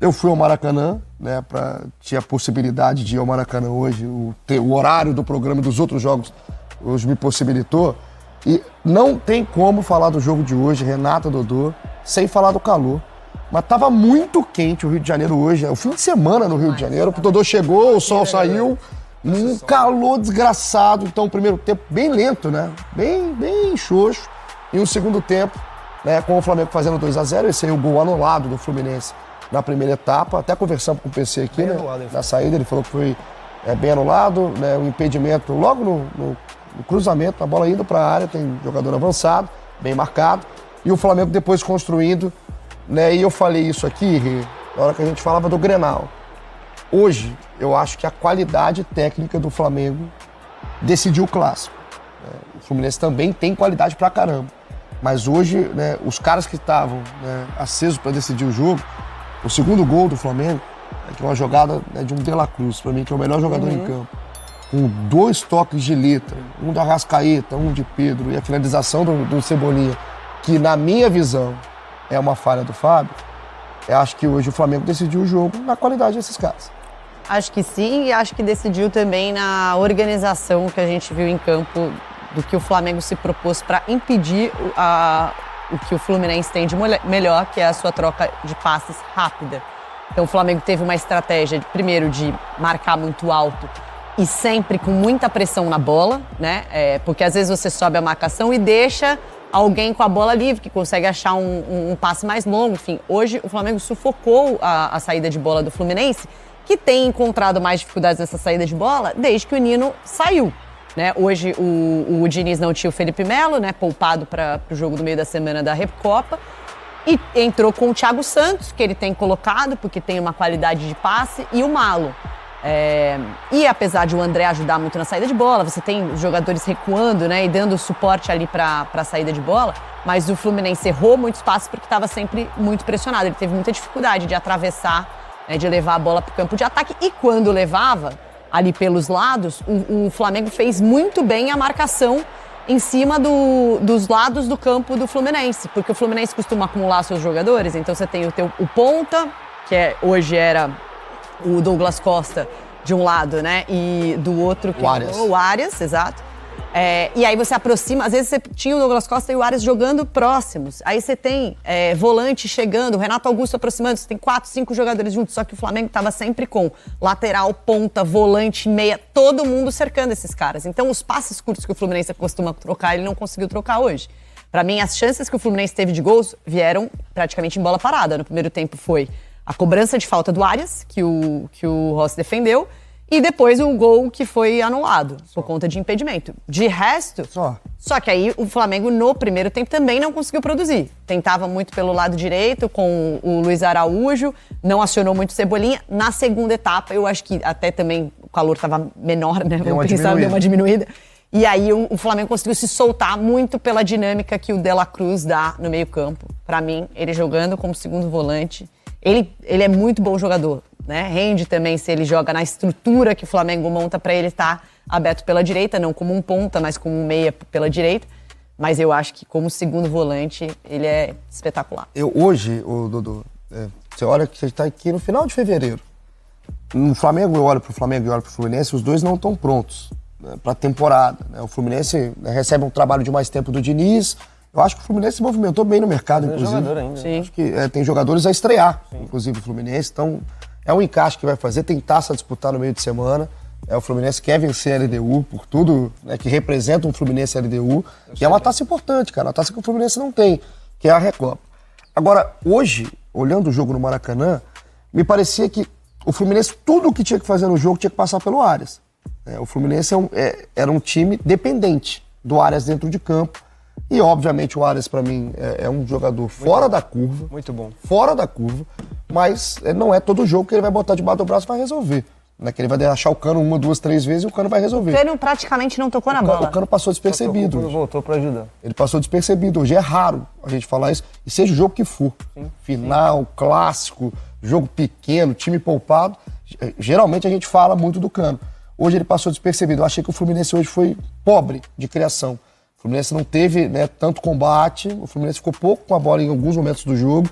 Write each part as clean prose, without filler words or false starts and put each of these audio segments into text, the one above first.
Eu fui ao Maracanã, né, tinha a possibilidade de ir ao Maracanã hoje, o horário do programa e dos outros jogos hoje me possibilitou. E não tem como falar do jogo de hoje, Renata, Dodô, sem falar do calor. Mas tava muito quente o Rio de Janeiro hoje, é o fim de semana no Rio de Janeiro, o Dodô chegou, o sol saiu, um calor desgraçado. Então o primeiro tempo bem lento, né, bem xoxo. E o segundo tempo, né, com o Flamengo fazendo 2-0, esse aí é o gol anulado do Fluminense na primeira etapa. Até conversamos com o PC aqui, né, na saída, ele falou que foi bem anulado, né, o impedimento logo no cruzamento, a bola indo para a área, tem jogador avançado, bem marcado, e o Flamengo depois construindo, né, e eu falei isso aqui, na hora que a gente falava do Grenal. Hoje, eu acho que a qualidade técnica do Flamengo decidiu o clássico. O Fluminense também tem qualidade pra caramba. Mas hoje, né, os caras que estavam, né, acesos para decidir o jogo, o segundo gol do Flamengo, que é uma jogada, né, de um De La Cruz, para mim, que é o melhor jogador em campo, com 2 toques de letra, um do Arrascaeta, um de Pedro, e a finalização do Cebolinha, que na minha visão é uma falha do Fábio, eu acho que hoje o Flamengo decidiu o jogo na qualidade desses caras. Acho que sim, e acho que decidiu também na organização que a gente viu em campo do que o Flamengo se propôs para impedir o que o Fluminense tem de melhor, que é a sua troca de passes rápida. Então o Flamengo teve uma estratégia, primeiro, de marcar muito alto e sempre com muita pressão na bola, né? Porque às vezes você sobe a marcação e deixa alguém com a bola livre, que consegue achar um passe mais longo. Enfim, hoje o Flamengo sufocou a saída de bola do Fluminense, que tem encontrado mais dificuldades nessa saída de bola desde que o Nino saiu. Né? Hoje o Diniz não tinha o Felipe Melo, né, poupado para o jogo do meio da semana da Recopa, e entrou com o Thiago Santos, que ele tem colocado, porque tem uma qualidade de passe, e o Malo. E apesar de o André ajudar muito na saída de bola, você tem jogadores recuando, né, e dando suporte ali para a saída de bola, mas o Fluminense errou muitos passes porque estava sempre muito pressionado. Ele teve muita dificuldade de atravessar, né, de levar a bola para o campo de ataque, e quando levava ali pelos lados, o Flamengo fez muito bem a marcação em cima dos lados do campo do Fluminense, porque o Fluminense costuma acumular seus jogadores. Então você tem o ponta, que hoje era o Douglas Costa de um lado, né, e do outro que o Arias, exato. E aí você aproxima, às vezes você tinha o Douglas Costa e o Arias jogando próximos. Aí você tem volante chegando, o Renato Augusto aproximando, você tem 4, 5 jogadores juntos. Só que o Flamengo estava sempre com lateral, ponta, volante, meia, todo mundo cercando esses caras. Então os passes curtos que o Fluminense costuma trocar, ele não conseguiu trocar hoje. Para mim, as chances que o Fluminense teve de gols vieram praticamente em bola parada. No primeiro tempo foi a cobrança de falta do Arias, que o Rossi defendeu, e depois o gol que foi anulado, por conta de impedimento. De resto, só que aí o Flamengo no primeiro tempo também não conseguiu produzir. Tentava muito pelo lado direito com o Luiz Araújo, não acionou muito Cebolinha. Na segunda etapa, eu acho que até também o calor estava menor, né? Vamos pensar, deu uma diminuída. E aí o Flamengo conseguiu se soltar muito pela dinâmica que o De La Cruz dá no meio campo. Pra mim, ele jogando como segundo volante, ele é muito bom jogador. Né? Rende também se ele joga na estrutura que o Flamengo monta para ele estar aberto pela direita, não como um ponta, mas como um meia pela direita. Mas eu acho que como segundo volante, ele é espetacular. Hoje, Dodô, você olha que você está aqui no final de fevereiro. No Flamengo, eu olho para o Flamengo e olho para o Fluminense, os dois não estão prontos, né, para a temporada. Né? O Fluminense, né, recebe um trabalho de mais tempo do Diniz. Eu acho que o Fluminense se movimentou bem no mercado, inclusive. Jogador ainda. Sim. Acho que tem jogadores a estrear, inclusive o Fluminense. Então, é um encaixe que vai fazer, tem taça a disputar no meio de semana. O Fluminense quer vencer a LDU por tudo, né, que representa um Fluminense LDU, que é uma taça importante, cara, uma taça que o Fluminense não tem, que é a Recopa. Agora, hoje, olhando o jogo no Maracanã, me parecia que o Fluminense, tudo o que tinha que fazer no jogo tinha que passar pelo Arias. O Fluminense era um time dependente do Arias dentro de campo. E, obviamente, o Arias, para mim, é um jogador fora da curva. Muito bom. Fora da curva. Mas não é todo jogo que ele vai botar debaixo do braço e vai resolver. Né? Que ele vai deixar o Cano 1, 2, 3 vezes e o Cano vai resolver. O Cano praticamente não tocou na bola. O Cano passou despercebido. Quando voltou para ajudar. Ele passou despercebido. Hoje é raro a gente falar isso. E seja o jogo que for. Final, clássico, jogo pequeno, time poupado. Geralmente a gente fala muito do Cano. Hoje ele passou despercebido. Eu achei que o Fluminense hoje foi pobre de criação. O Fluminense não teve, né, tanto combate, o Fluminense ficou pouco com a bola em alguns momentos do jogo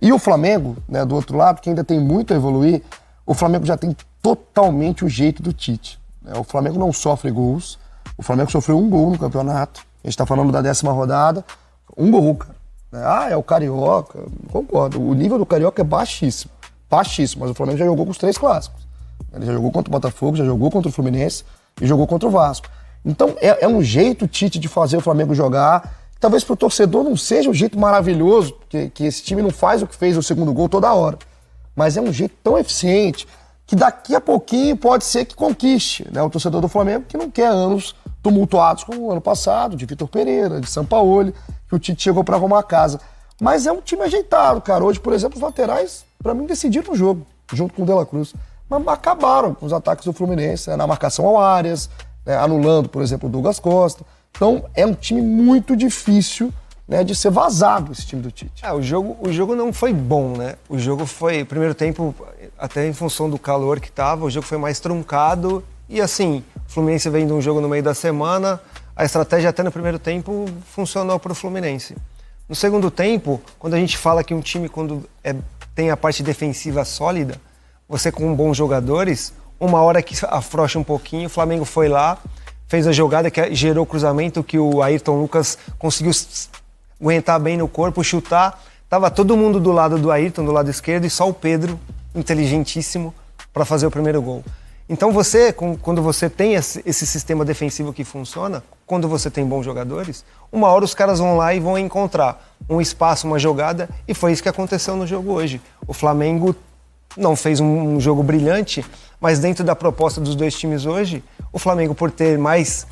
E o Flamengo, né, do outro lado, que ainda tem muito a evoluir, o Flamengo já tem totalmente o jeito do Tite. O Flamengo não sofre gols, o Flamengo sofreu 1 gol no campeonato, a gente tá falando da 10ª rodada, 1 gol, cara. É o Carioca, concordo, o nível do Carioca é baixíssimo, mas o Flamengo já jogou com os 3 clássicos. Ele já jogou contra o Botafogo, já jogou contra o Fluminense e jogou contra o Vasco. Então é um jeito, Tite, de fazer o Flamengo jogar. Talvez pro torcedor não seja um jeito maravilhoso, que esse time não faz o que fez o segundo gol toda hora. Mas é um jeito tão eficiente que daqui a pouquinho pode ser que conquiste, né, o torcedor do Flamengo, que não quer anos tumultuados como o ano passado, de Vitor Pereira, de Sampaoli, que o Tite chegou para arrumar a casa. Mas é um time ajeitado, cara. Hoje, por exemplo, os laterais, para mim, decidiram o jogo, junto com o De La Cruz. Mas acabaram com os ataques do Fluminense, né, na marcação ao Arias, né, anulando, por exemplo, o Douglas Costa. Então, é um time muito difícil, né, de ser vazado, esse time do Tite. O jogo não foi bom, né? O jogo foi, primeiro tempo, até em função do calor que tava, o jogo foi mais truncado. E assim, o Fluminense vem de um jogo no meio da semana, a estratégia até no primeiro tempo funcionou para o Fluminense. No segundo tempo, quando a gente fala que um time, quando tem a parte defensiva sólida, você com bons jogadores, uma hora que afrouxa um pouquinho, o Flamengo foi lá, fez a jogada que gerou o cruzamento, que o Ayrton Lucas conseguiu aguentar bem no corpo, chutar. Tava todo mundo do lado do Ayrton, do lado esquerdo, e só o Pedro, inteligentíssimo, para fazer o primeiro gol. Então quando você tem esse sistema defensivo que funciona, quando você tem bons jogadores, uma hora os caras vão lá e vão encontrar um espaço, uma jogada, e foi isso que aconteceu no jogo hoje. O Flamengo não fez um jogo brilhante, mas dentro da proposta dos dois times hoje, o Flamengo, por ter mais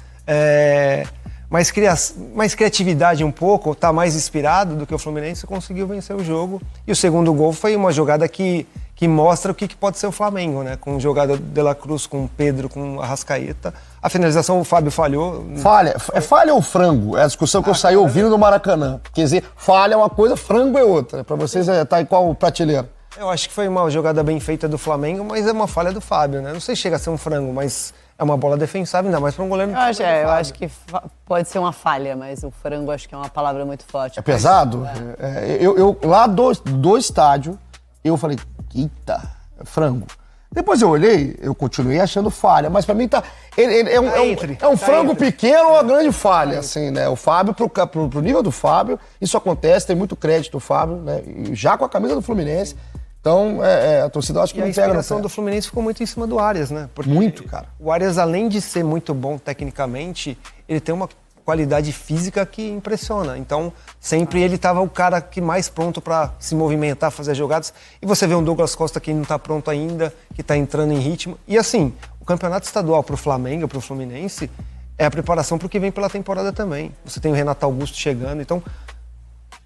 criatividade um pouco, tá mais inspirado do que o Fluminense, conseguiu vencer o jogo. E o segundo gol foi uma jogada que mostra o que pode ser o Flamengo, né? Com jogada de La Cruz, com o Pedro, com a Arrascaeta. A finalização o Fábio falhou. Falha. É falha ou frango? É a discussão que eu saí ouvindo no Maracanã. Quer dizer, falha é uma coisa, frango é outra. Para vocês tá em qual prateleira? Eu acho que foi uma jogada bem feita do Flamengo, mas é uma falha do Fábio, né? Não sei se chega a ser um frango, mas é uma bola defensável, ainda mais para um goleiro. Eu acho que pode ser uma falha, mas o frango acho que é uma palavra muito forte. É pesado? Eu lá do estádio, eu falei, eita, frango. Depois eu olhei, eu continuei achando falha, mas pra mim é um frango pequeno ou uma grande falha, assim, né? O Fábio, pro nível do Fábio, isso acontece, tem muito crédito o Fábio, né? E já com a camisa do Fluminense. Então, a torcida acho que não pega. A inspiração do Fluminense ficou muito em cima do Arias, né? Porque muito, cara. O Arias, além de ser muito bom tecnicamente, ele tem uma qualidade física que impressiona. Então, sempre ele estava o cara que mais pronto para se movimentar, fazer jogadas. E você vê um Douglas Costa que não está pronto ainda, que está entrando em ritmo. E assim, o campeonato estadual para o Flamengo, para o Fluminense, é a preparação para o que vem pela temporada também. Você tem o Renato Augusto chegando, então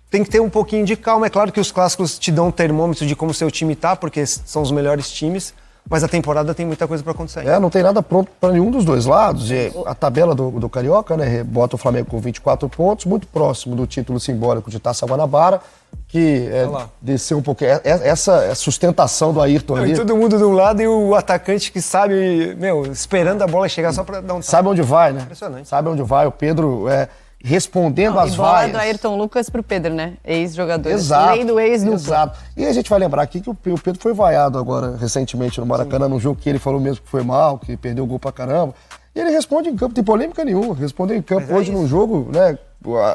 tem que ter um pouquinho de calma. É claro que os clássicos te dão um termômetro de como seu time tá, porque são os melhores times. Mas a temporada tem muita coisa para acontecer. Não tem nada pronto para nenhum dos dois lados. E a tabela do Carioca, né, bota o Flamengo com 24 pontos, muito próximo do título simbólico de Taça Guanabara, que desceu um pouquinho. Essa sustentação do Ayrton ali. E todo mundo de um lado e o atacante que sabe, esperando a bola chegar só para dar um toque. Sabe onde vai, né? Impressionante. Sabe onde vai. O Pedro respondendo às vaias. Do Ayrton Lucas pro Pedro, né? Ex-jogador. Exato. Lei do ex-dupla. Exato. E a gente vai lembrar aqui que o Pedro foi vaiado agora, recentemente, no Maracanã, num jogo que ele falou mesmo que foi mal, que perdeu o gol pra caramba. E ele responde em campo, não tem polêmica nenhuma. Respondeu em campo hoje num jogo, né?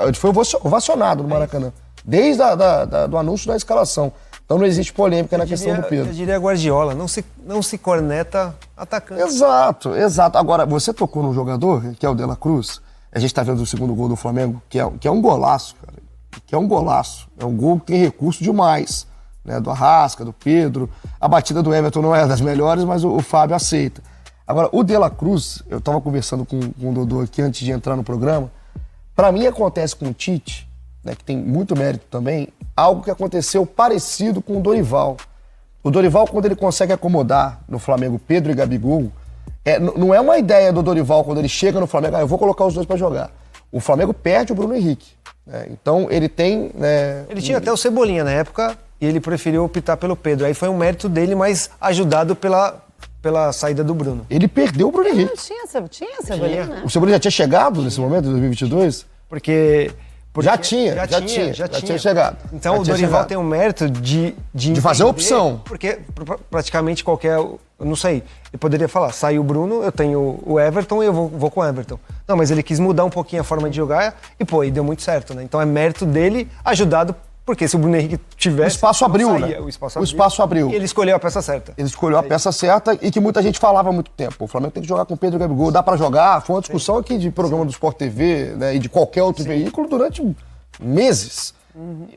Ele foi ovacionado no Maracanã. Desde do anúncio da escalação. Então não existe polêmica na questão do Pedro. Eu diria Guardiola, não se corneta atacante. Exato. Agora, você tocou num jogador, que é o De La Cruz. A gente tá vendo o segundo gol do Flamengo, que é um golaço, cara. Que é um golaço. É um gol que tem recurso demais. Né? Do Arrasca, do Pedro. A batida do Everton não é das melhores, mas o Fábio aceita. Agora, o De La Cruz, eu tava conversando com o Dodô aqui antes de entrar no programa. Pra mim acontece com o Tite, né, que tem muito mérito também, algo que aconteceu parecido com o Dorival. O Dorival, quando ele consegue acomodar no Flamengo Pedro e Gabigol, não é uma ideia do Dorival quando ele chega no Flamengo, eu vou colocar os dois para jogar. O Flamengo perde o Bruno Henrique. Né? Então ele tem... Ele tinha até o Cebolinha na época e ele preferiu optar pelo Pedro. Aí foi um mérito dele, mas ajudado pela saída do Bruno. Ele perdeu o Bruno Henrique. Tinha Cebolinha, né? O Cebolinha já tinha chegado nesse momento, em 2022? Porque Já tinha chegado. Então o Dorival tem o mérito de fazer a opção. Porque praticamente qualquer... Eu não sei, ele poderia falar, saiu o Bruno, eu tenho o Everton e eu vou com o Everton. Não, mas ele quis mudar um pouquinho a forma de jogar e deu muito certo, né? Então é mérito dele, ajudado, porque se o Bruno Henrique tivesse... O espaço abriu, né? O espaço abriu. E ele escolheu a peça certa. Ele escolheu a peça certa e que muita gente falava há muito tempo. O Flamengo tem que jogar com o Pedro e Gabigol. Dá pra jogar? Foi uma discussão aqui de programa do Sport TV, né, e de qualquer outro veículo durante meses.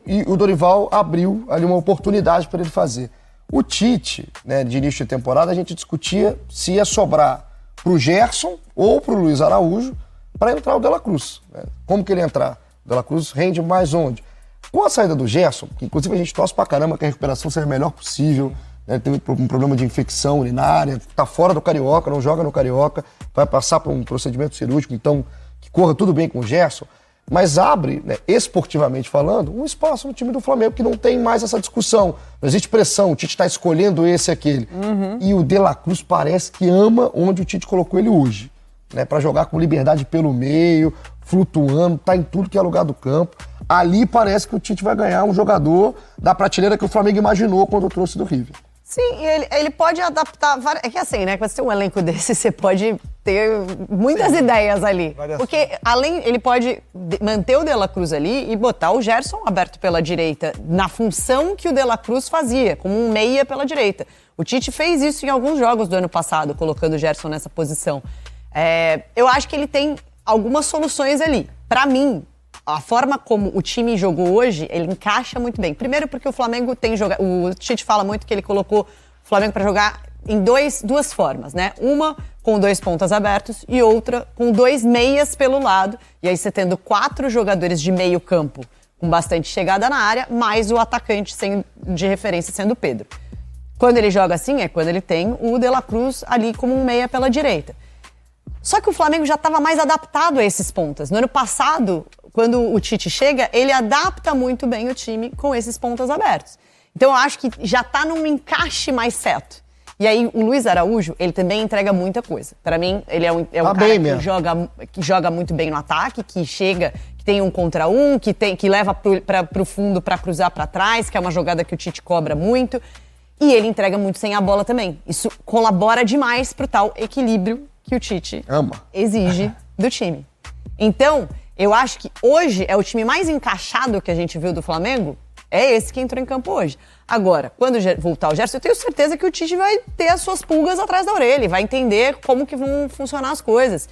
E o Dorival abriu ali uma oportunidade para ele fazer. O Tite, né, de início de temporada, a gente discutia se ia sobrar pro Gerson ou pro Luiz Araújo para entrar o De La Cruz. Né? Como que ele ia entrar? O De La Cruz rende mais onde? Com a saída do Gerson, que inclusive a gente torce pra caramba que a recuperação seja a melhor possível, né? Ele teve um problema de infecção urinária, tá fora do Carioca, não joga no Carioca, vai passar por um procedimento cirúrgico, então que corra tudo bem com o Gerson, mas abre, né, esportivamente falando, um espaço no time do Flamengo que não tem mais essa discussão. Não existe pressão, o Tite está escolhendo esse e aquele. E o De La Cruz parece que ama onde o Tite colocou ele hoje, né, para jogar com liberdade pelo meio, flutuando, tá em tudo que é lugar do campo. Ali parece que o Tite vai ganhar um jogador da prateleira que o Flamengo imaginou quando trouxe do River. Sim, ele pode adaptar... É que assim, né? Quando você tem um elenco desse, você pode ter muitas ideias ali. Porque ele pode manter o De La Cruz ali e botar o Gerson aberto pela direita, na função que o De La Cruz fazia, como um meia pela direita. O Tite fez isso em alguns jogos do ano passado, colocando o Gerson nessa posição. Eu acho que ele tem algumas soluções ali. Pra mim, a forma como o time jogou hoje, ele encaixa muito bem. Primeiro porque o Flamengo tem jogado... O Tite fala muito que ele colocou o Flamengo para jogar em duas formas, né? Uma com 2 pontas abertos e outra com 2 meias pelo lado. E aí você tendo 4 jogadores de meio campo com bastante chegada na área, mais o atacante de referência sendo o Pedro. Quando ele joga assim, é quando ele tem o De La Cruz ali como um meia pela direita. Só que o Flamengo já estava mais adaptado a esses pontas. No ano passado, quando o Tite chega, ele adapta muito bem o time com esses pontas abertos. Então eu acho que já está num encaixe mais certo. E aí o Luiz Araújo, ele também entrega muita coisa. Para mim, ele é um cara que joga muito bem no ataque, que chega, que tem 1 contra 1, que leva para o fundo para cruzar para trás, que é uma jogada que o Tite cobra muito. E ele entrega muito sem a bola também. Isso colabora demais para o tal equilíbrio que o Tite exige do time. Então, eu acho que hoje é o time mais encaixado que a gente viu do Flamengo, é esse que entrou em campo hoje. Agora, quando voltar o Gerson, eu tenho certeza que o Tite vai ter as suas pulgas atrás da orelha, vai entender como que vão funcionar as coisas.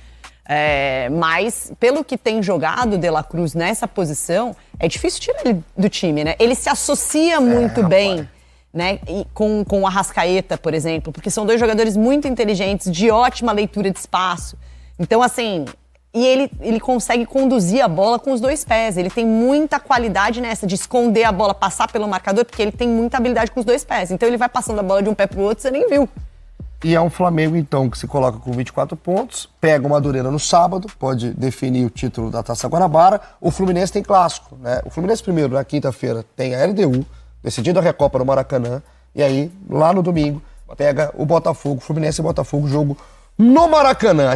Mas, pelo que tem jogado o De La Cruz nessa posição, é difícil tirar ele do time, né? Ele se associa muito bem, né, com o Arrascaeta, por exemplo, porque são 2 jogadores muito inteligentes, de ótima leitura de espaço. Então, assim, e ele consegue conduzir a bola com os 2 pés. Ele tem muita qualidade nessa, de esconder a bola, passar pelo marcador, porque ele tem muita habilidade com os 2 pés. Então, ele vai passando a bola de um pé pro outro, você nem viu. E é um Flamengo, então, que se coloca com 24 pontos, pega o Madureira no sábado, pode definir o título da Taça Guanabara. O Fluminense tem clássico, né? O Fluminense, primeiro, na quinta-feira, tem a LDU, decidindo a Recopa no Maracanã, e aí, lá no domingo, pega o Botafogo, Fluminense e Botafogo, jogo no Maracanã.